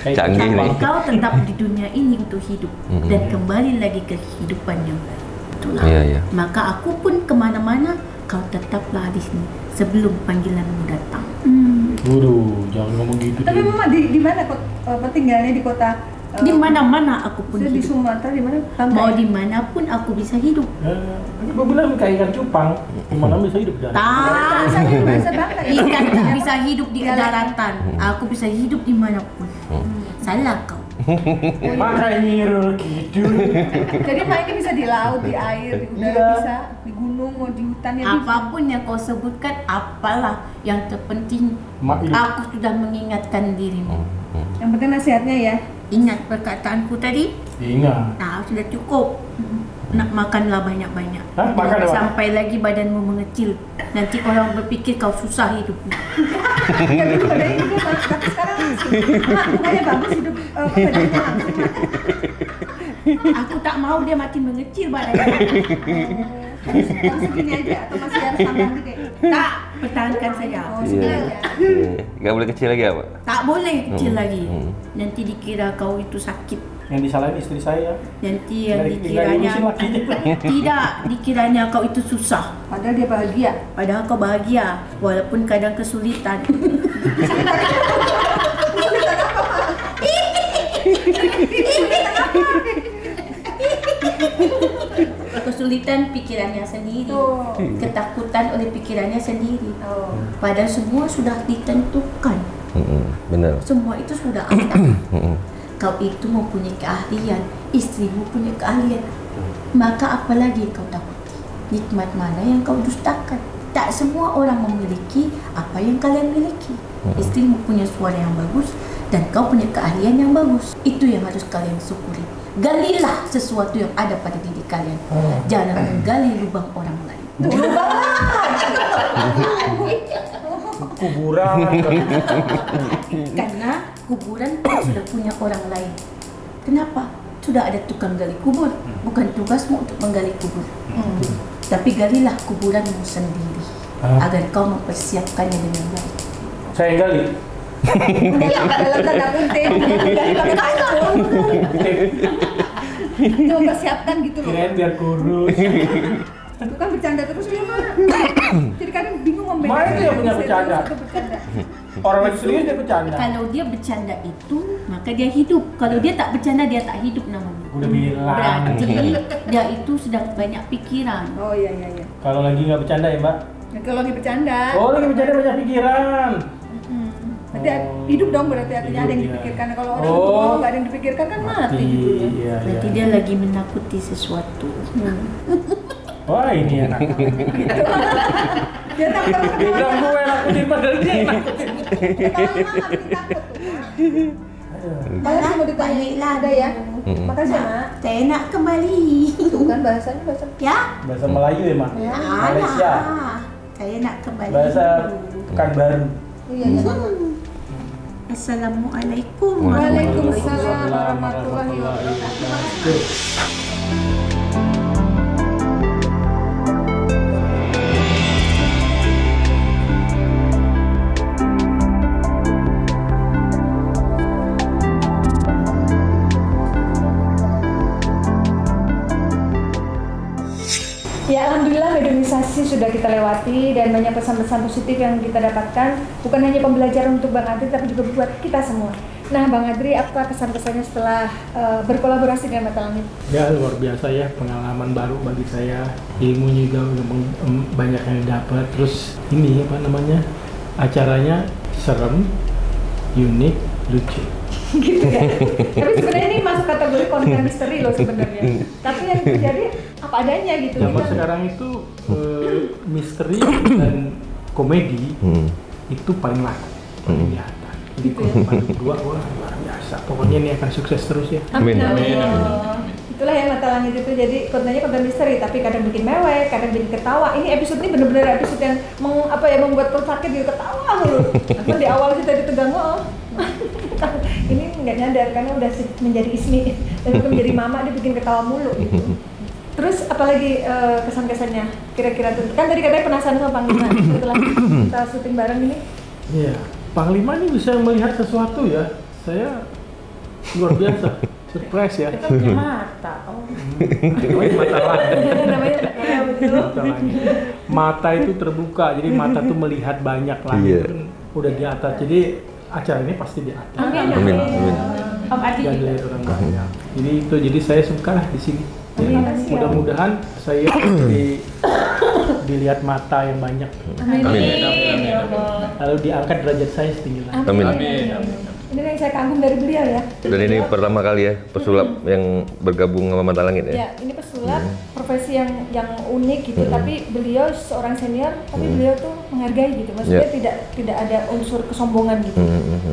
Canggih nih. Kau tetap di dunia ini untuk hidup dan kembali lagi ke kehidupan yang baru. Itulah. Iya. Maka aku pun kemana-mana, kau tetaplah di sini sebelum panggilanmu datang. Waduh, jangan ngomong gitu. Tapi Mama di mana tinggalnya di kota? Di mana-mana aku pun Di hidup. Sumatera di mana? Mau dimanapun aku bisa hidup. Ibu bilang kayak ikan cupang, gimana bisa hidup jangan? Tak, Saya bahasa Bangka ya. ikan tak bisa hidup di daratan. Aku bisa hidup dimanapun. Salah kau. Makanya Nyirul Kidul. Jadi Mak ini bisa di laut, di air, di udara Iya. bisa, di gunung, mau di hutan ya bisa. Apapun yang kau sebutkan, apalah yang terpenting. Mak ini. Aku sudah mengingatkan dirimu. Yang penting nasihatnya ya. Ingat perkataanku tadi? Ingat. Nah, sudah cukup. Nak makanlah banyak-banyak. Hah? Makan apa? Sampai lagi badanmu mengecil. Nanti orang berpikir kau susah hidupmu. Ya dulu badannya juga Mak, tapi sekarang Mak bukannya bagus hidup badannya langsung Mak. Aku tak mau dia makin mengecil badannya. Langsung gini aja atau masih harus tambah gede? Tak, pertahankan saja. Oh, segini aja. Gak boleh kecil lagi apa? Tak boleh kecil lagi. Nanti dikira kau itu sakit. Yang disalahin istri saya. Nanti yang Nggak dikiranya diurusin lakinya. tidak, dikiranya kau itu susah. Padahal dia bahagia. Padahal kau bahagia, walaupun kadang kesulitan. Kesulitan pikirannya sendiri, Oh. ketakutan oleh pikirannya sendiri. Oh. Padahal semua sudah ditentukan, Bener. semua itu sudah ada. Kau itu mempunyai keahlian, istrimu punya keahlian. Maka apalagi kau takuti? Nikmat mana yang kau dustakan? Tak semua orang memiliki apa yang kalian miliki. Istrimu punya suara yang bagus dan kau punya keahlian yang bagus. Itu yang harus kalian syukuri. Galilah sesuatu yang ada pada diri kalian. Jangan menggali lubang orang lain. Kuburan. Karena kuburan sudah punya orang lain. Kenapa? Sudah ada tukang gali kubur. Bukan tugasmu untuk menggali kubur. Tapi galilah kuburanmu sendiri agar kau mempersiapkannya dengan baik. Saya yang gali. Dalam tanda kutip. Dia mempersiapkan gitu loh. Kirain biar kurus. Itu kan bercanda terus dia Mak. Jadi kadang bingung membedakan. Mak itu yang punya serius bercanda. atau bercanda. Orang lagi serius dia bercanda. Kalau dia bercanda itu, maka dia hidup. Kalau dia tak bercanda, dia tak hidup namanya. Udah bilang. Berarti dia itu sedang banyak pikiran. Oh iya. Kalau lagi nggak bercanda ya Mbak? Nah, kalau lagi bercanda. Oh lagi bercanda banyak pikiran. Berarti hidup dong berarti artinya ada yang Hidup, ya. dipikirkan. Kalau orang Oh. nggak ada yang dipikirkan kan mati gitu ya. Iya, Berarti iya. dia lagi menakuti sesuatu. Wah ini enak. Dia takut Dia bilang gue nakutin padahal dia yang nakutin. Makasih mau ditanya Baliklah. ada ya. Makasih Mak. Saya nak kembali. Tuh kan bahasanya bahasa. Ya? Bahasa Melayu ya Mak? Malaysia. Alah. Saya nak kembali. Bahasa Pekanbaru. Iya. Assalamualaikum. Waalaikumsalam warahmatullahi wabarakatuh. Ya alhamdulillah medonisasi sudah kita lewati dan banyak pesan-pesan positif yang kita dapatkan bukan hanya pembelajaran untuk Bang Adri tapi juga buat kita semua. Nah Bang Adri apa kesan-kesannya setelah berkolaborasi dengan Mata Langit? Ya luar biasa ya, pengalaman baru bagi saya, ilmu juga udah banyak yang dapat. Terus ini apa namanya, acaranya serem, unik, lucu. Gitu ya. Tapi sebenarnya ini masuk kategori konten misteri loh sebenarnya. Tapi yang terjadi apa adanya gitu. Zaman Kita- sekarang itu misteri dan komedi itu paling laku, paling kelihatan. Jadi kalau pada berdua wah luar biasa. Pokoknya ini akan sukses terus ya. Amin. Amin. Itulah ya Mata Langit itu, jadi kontennya konten misteri tapi kadang bikin mewek, kadang bikin ketawa. Ini episode ini benar-benar episode yang membuat perut sakit dia ketawa mulu. Cuma di awal kita ditegang Ini nggak nyadar karena udah menjadi Ismi dan itu menjadi mama, dia bikin ketawa mulu gitu. Terus apalagi kesan-kesannya kira-kira tuh? Kan tadi katanya penasaran sama Panglima setelah kita syuting bareng ini. Iya, Panglima ini bisa melihat sesuatu ya. Saya luar biasa, surprise ya. Kita punya mata. Oh. Namanya mata langit. Namanya ya betul. Mata langit. Mata itu terbuka, jadi mata tuh melihat banyak langit. Iya. Udah di atas, jadi acara ini pasti di atas. Amin. Amin. Amin. Om Adi Dan juga. dilihat orang banyak. Jadi saya suka lah di sini. Amin. Mudah-mudahan saya dilihat mata yang banyak. Amin. Amin. Ya Allah. Lalu diangkat derajat saya setinggi lagi. Amin. Ini yang saya kagum dari beliau ya. Dan ini pertama kali ya pesulap yang bergabung sama Mata Langit ya. Ya, ini pesulap profesi yang unik gitu, tapi beliau seorang senior, tapi beliau tuh menghargai gitu. Maksudnya tidak ada unsur kesombongan gitu.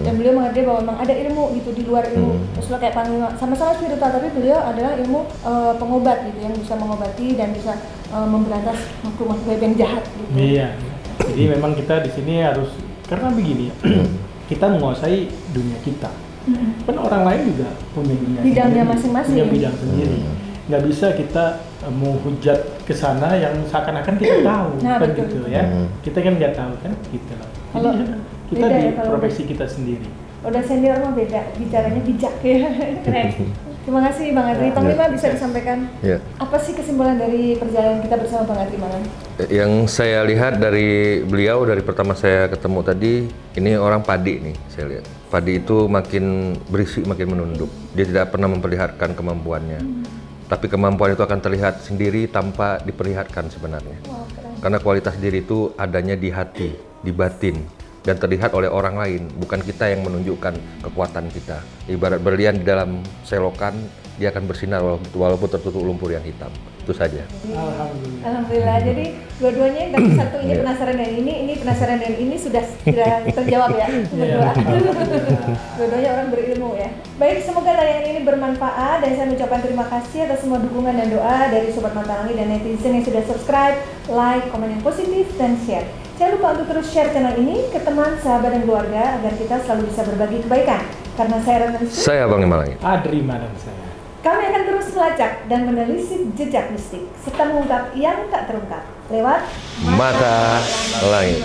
Dan beliau menghargai bahwa memang ada ilmu gitu di luar ilmu. Pesulap kayak Panglima sama-sama spiritual, tapi beliau adalah ilmu pengobat gitu yang bisa mengobati dan bisa memberantas makhluk-makhluk yang jahat gitu. Iya. Jadi memang kita di sini harus, karena begini, kita menguasai dunia kita. Kan orang lain juga punya dunia Bidangnya sendiri, masing-masing. punya bidang sendiri. Nggak bisa kita mau hujat ke sana yang seakan-akan kita tahu, Nah, kan betul. gitu ya. Kita kan nggak tahu kan gitu loh. Kalau Jadi kita beda di ya kalau profesi kita sendiri. Udah senior mah beda, bicaranya bijak ya. Keren. Terima kasih Bang Adri. Panglima bisa disampaikan Ya. apa sih kesimpulan dari perjalanan kita bersama Bang Adri Malang? Yang saya lihat dari beliau dari pertama saya ketemu tadi, ini orang padi nih saya lihat. Padi itu makin berisi, makin menunduk. Dia tidak pernah memperlihatkan kemampuannya. Tapi kemampuan itu akan terlihat sendiri tanpa diperlihatkan sebenarnya. Wow, keren. Karena kualitas diri itu adanya di hati, di batin, dan terlihat oleh orang lain, bukan kita yang menunjukkan kekuatan kita. Ibarat berlian di dalam selokan, dia akan bersinar walaupun tertutup lumpur yang hitam. Itu saja. Alhamdulillah. Alhamdulillah. Jadi dua-duanya yang tadi satu ini penasaran dan ini penasaran dan ini sudah terjawab ya. Berdua. Dua-duanya orang berilmu ya. Baik, semoga tayangan ini bermanfaat dan saya mengucapkan terima kasih atas semua dukungan dan doa dari Sobat Mata Langit dan netizen yang sudah subscribe, like, komen yang positif dan share. Jangan lupa untuk terus share channel ini ke teman, sahabat, dan keluarga agar kita selalu bisa berbagi kebaikan. Karena saya Ratna Rizky, Saya Panglima Langit. Adri dan saya. kami akan terus melacak dan menelisik jejak mistik serta mengungkap yang tak terungkap lewat Mata Langit.